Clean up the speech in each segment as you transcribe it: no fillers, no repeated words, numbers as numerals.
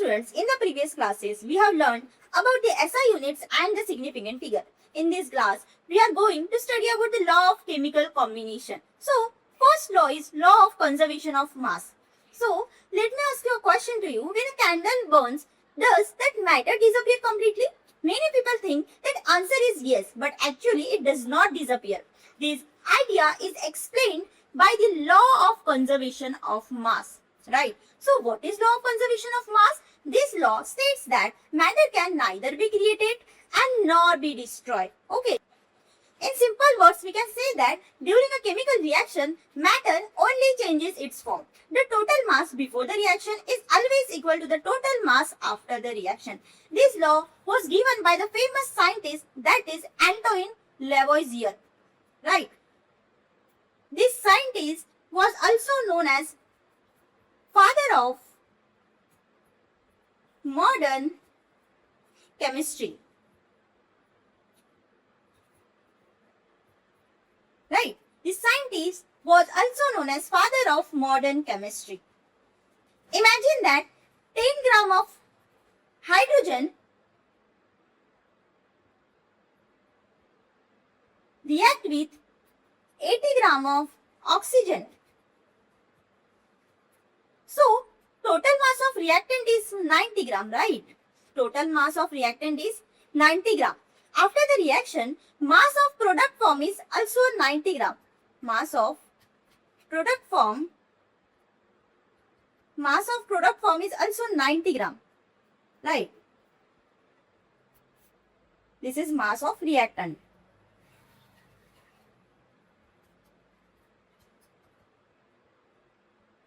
students, in the previous classes, we have learned about the SI units and the significant figure. In this class, we are going to study about the law of chemical combination. So, first law is law of conservation of mass. So, let me ask you a question to you. When a candle burns, does that matter disappear completely? Many people think that answer is yes, but actually it does not disappear. This idea is explained by the law of conservation of mass. Right. So what is law of conservation of mass? This law states that matter can neither be created and nor be destroyed. Okay. In simple words, we can say that during a chemical reaction, matter only changes its form. The total mass before the reaction is always equal to the total mass after the reaction. This law was given by the famous scientist, that is Antoine Lavoisier. Right. This scientist was also known as father of modern chemistry. Right. The scientist was also known as father of modern chemistry. Imagine that 10 gram of hydrogen react with 80 gram of oxygen. So, total mass of reactant is 90 gram, right? Total mass of reactant is 90 gram. After the reaction, mass of product form is also 90 gram. Mass of product form is also 90 gram. Right? This is mass of reactant.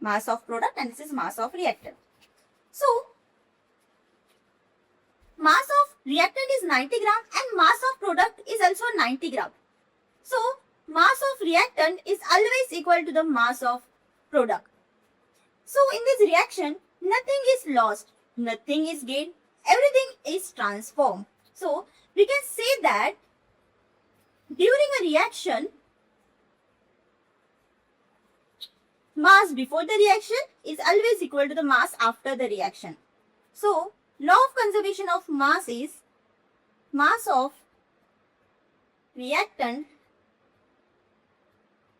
Mass of product and this is mass of reactant. So, mass of reactant is 90 gram and mass of product is also 90 gram. So, mass of reactant is always equal to the mass of product. So, in this reaction, nothing is lost, nothing is gained, everything is transformed. So, we can say that during a reaction, mass before the reaction is always equal to the mass after the reaction. So, law of conservation of mass is mass of reactant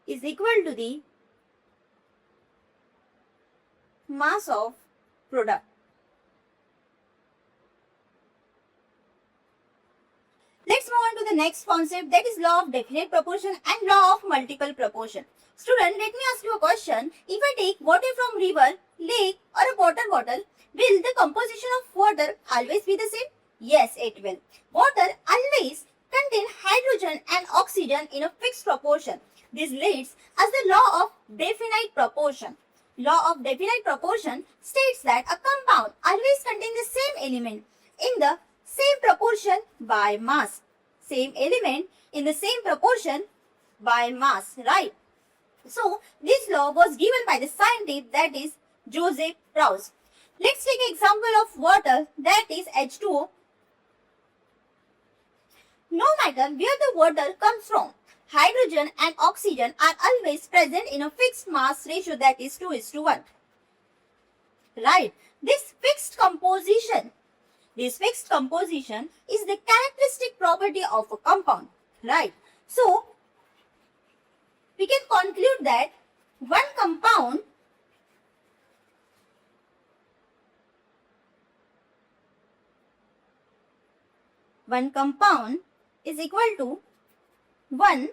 is equal to the mass of product. Let's move on to the next concept, that is law of definite proportion and law of multiple proportion. Student, let me ask you a question. If I take water from river, lake or a water bottle, will the composition of water always be the same? Yes, it will. Water always contain hydrogen and oxygen in a fixed proportion. This leads as the law of definite proportion. Law of definite proportion states that a compound always contains the same element in the same proportion by mass. Same element in the same proportion by mass, right? So, this law was given by the scientist, that is Joseph Proust. Let's take an example of water, that is H2O. No matter where the water comes from, hydrogen and oxygen are always present in a fixed mass ratio, that is 2:1. Right? This fixed composition is the characteristic property of a compound. Right? So, we can conclude that one compound is equal to one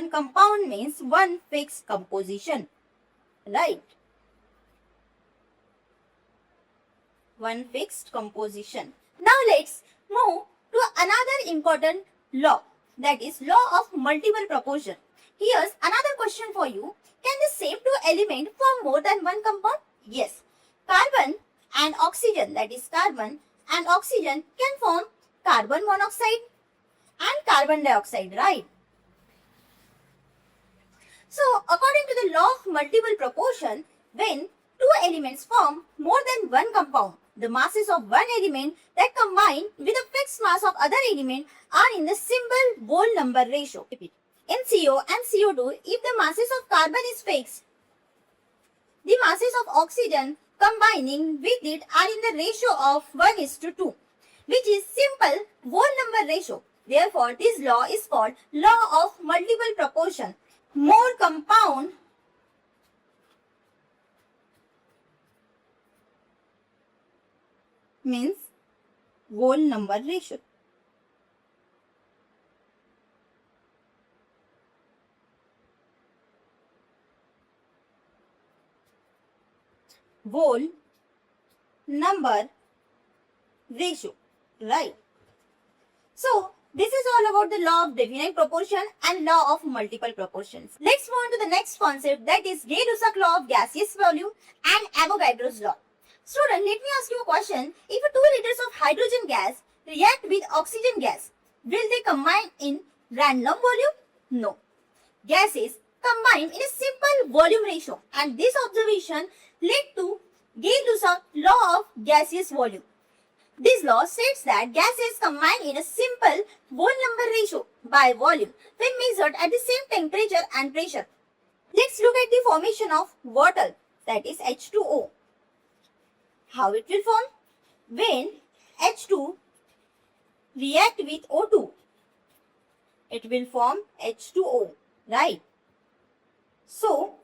compound means one fixed composition, right? One fixed composition. Now let's move to another important law, that is law of multiple proportion. Here's another question for you. Can the same two elements form more than one compound? Yes. Carbon and oxygen, that is carbon and oxygen, can form carbon monoxide and carbon dioxide, right? So, according to the law of multiple proportion, when two elements form more than one compound, the masses of one element that combine with a fixed mass of other element are in the simple whole number ratio. In CO and CO2, if the masses of carbon is fixed, the masses of oxygen combining with it are in the ratio of 1:2, which is simple whole number ratio. Therefore, this law is called law of multiple proportion. More compound means whole number ratio. Whole number ratio, right? So, this is all about the law of definite proportion and law of multiple proportions. Let's move on to the next concept, that is Gay-Lussac law of gaseous volume and Avogadro's law. Student, let me ask you a question. If 2 liters of hydrogen gas react with oxygen gas, will they combine in random volume? No. Gases combine in a simple volume ratio, and this observation led to Gay-Lussac law of gaseous volume. This law states that gases combine in a simple whole number ratio by volume when measured at the same temperature and pressure. Let's look at the formation of water, that is H2O. How it will form? When H2 react with O2, it will form H2O, right? So,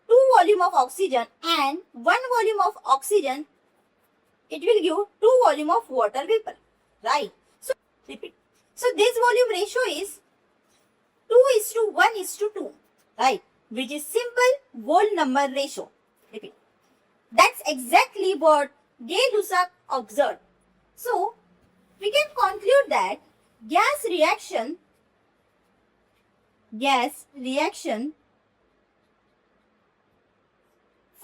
2 volume of oxygen and 1 volume of oxygen, it will give 2 volume of water vapor, right? So, repeat. So, this volume ratio is 2:1:2, right? Which is simple whole number ratio. Repeat. That's exactly what Gay-Lussac observed. So, we can conclude that gas reaction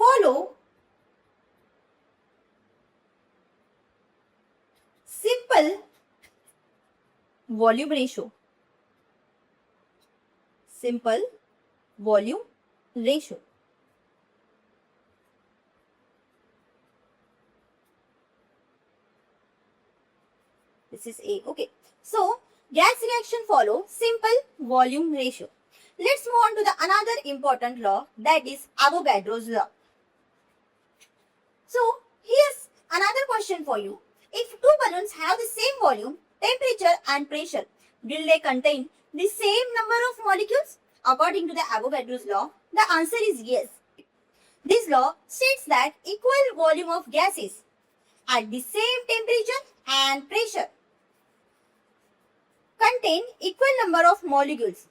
follow simple volume ratio. Simple volume ratio. This is A. Okay. So, gas reaction follow simple volume ratio. Let's move on to the another important law, that is Avogadro's law. So, here's another question for you. If 2 balloons have the same volume, temperature and pressure, will they contain the same number of molecules? According to the Avogadro's law, the answer is yes. This law states that equal volume of gases at the same temperature and pressure contain equal number of molecules.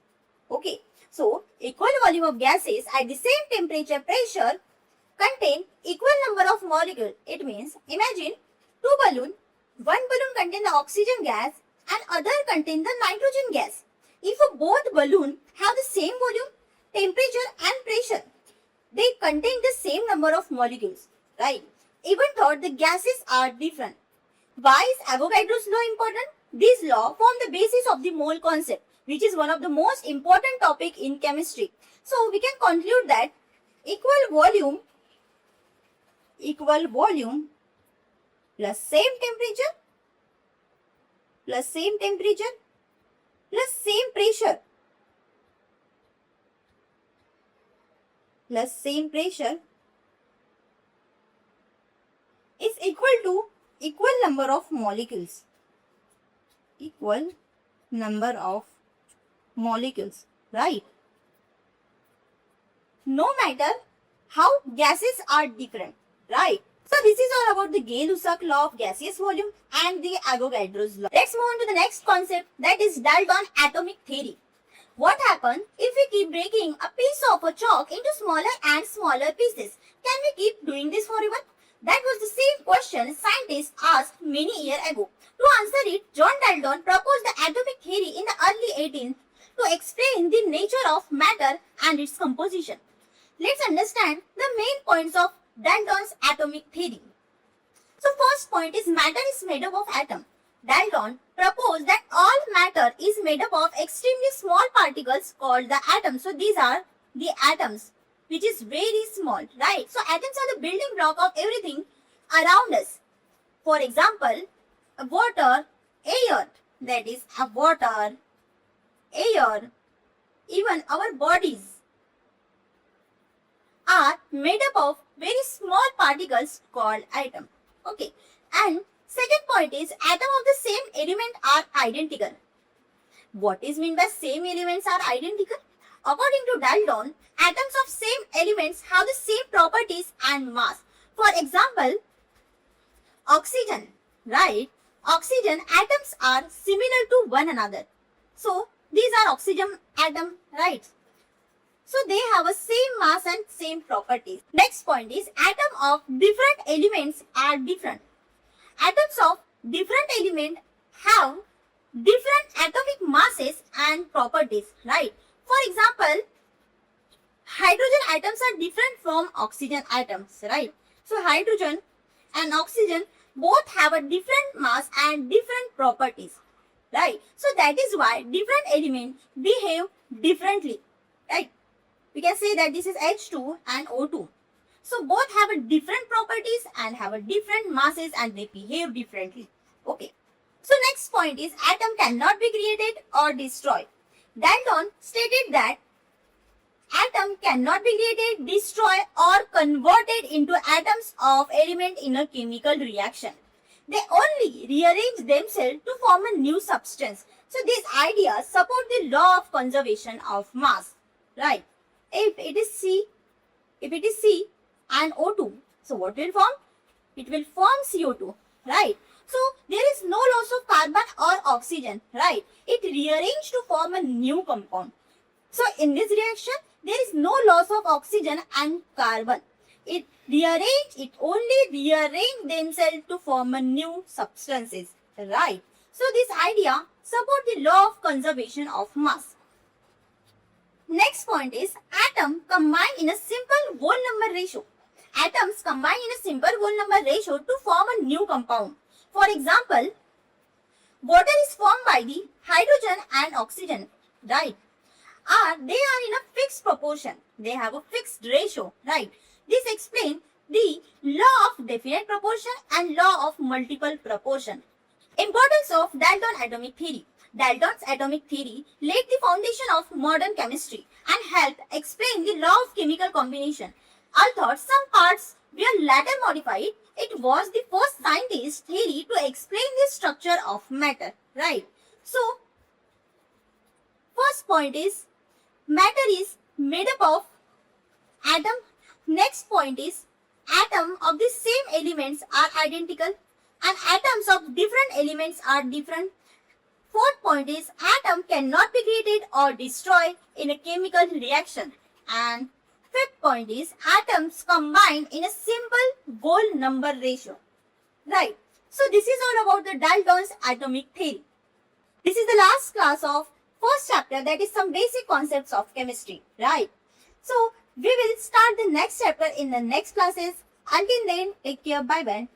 Okay, so equal volume of gases at the same temperature pressure contain equal number of molecules. It means, imagine 2 balloons. One balloon contains the oxygen gas and other contains the nitrogen gas. If both balloons have the same volume, temperature and pressure, they contain the same number of molecules, right? Even though the gases are different. Why is Avogadro's law important? This law forms the basis of the mole concept, which is one of the most important topic in chemistry. So we can conclude that equal volume plus same temperature plus same pressure is equal to equal number of molecules. Equal number of molecules, right? No matter how gases are different, right? So this is all about the Gay-Lussac law of gaseous volume and the Avogadro's law. Let's move on to the next concept, that is Dalton atomic theory. What happens if we keep breaking a piece of a chalk into smaller and smaller pieces? Can we keep doing this forever? That was the same question scientists asked many years ago. To answer it, John Dalton proposed the atomic theory in the early 18th to explain the nature of matter and its composition. Let's understand the main points of Dalton's atomic theory. So first point is matter is made up of atoms. Dalton proposed that all matter is made up of extremely small particles called the atoms. So these are the atoms, which is very small, right? So atoms are the building block of everything around us. For example, water, air, that is water, air, even our bodies, made up of very small particles called atom. Okay. And second point is atom of the same element are identical. What is meant by same elements are identical? According to Dalton, atoms of same elements have the same properties and mass. For example, oxygen, right? Oxygen atoms are similar to one another. So, these are oxygen atom, right? So, they have a same mass and same properties. Next point is atom of different elements are different. Atoms of different element have different atomic masses and properties, right? For example, hydrogen atoms are different from oxygen atoms, right? So, hydrogen and oxygen both have a different mass and different properties, right? So, that is why different elements behave differently, right? We can say that this is H2 and O2. So, both have a different properties and have a different masses and they behave differently. Okay. So, next point is atom cannot be created or destroyed. Dalton stated that atom cannot be created, destroyed or converted into atoms of element in a chemical reaction. They only rearrange themselves to form a new substance. So, these ideas support the law of conservation of mass, right? If it is C and O2, so what will form? It will form CO2, right? So, there is no loss of carbon or oxygen, right? It rearranged to form a new compound. So, in this reaction, there is no loss of oxygen and carbon. It only rearrange themselves to form a new substances, right? So, this idea support the law of conservation of mass. Next point is atom combine in a simple whole number ratio. Atoms combine in a simple whole number ratio to form a new compound. For example, water is formed by the hydrogen and oxygen, right? They are in a fixed proportion. They have a fixed ratio, right? This explains the law of definite proportion and law of multiple proportion. Importance of Dalton atomic theory. Dalton's atomic theory laid the foundation of modern chemistry and helped explain the law of chemical combination. Although some parts were later modified, it was the first scientist theory to explain the structure of matter, right? So, first point is matter is made up of atom. Next point is atom of the same elements are identical and atoms of different elements are different. Fourth point is atom cannot be created or destroyed in a chemical reaction. And fifth point is atoms combine in a simple whole number ratio. Right. So this is all about the Dalton's atomic theory. This is the last class of first chapter, that is some basic concepts of chemistry. Right. So we will start the next chapter in the next classes. Until then, take care. Bye bye.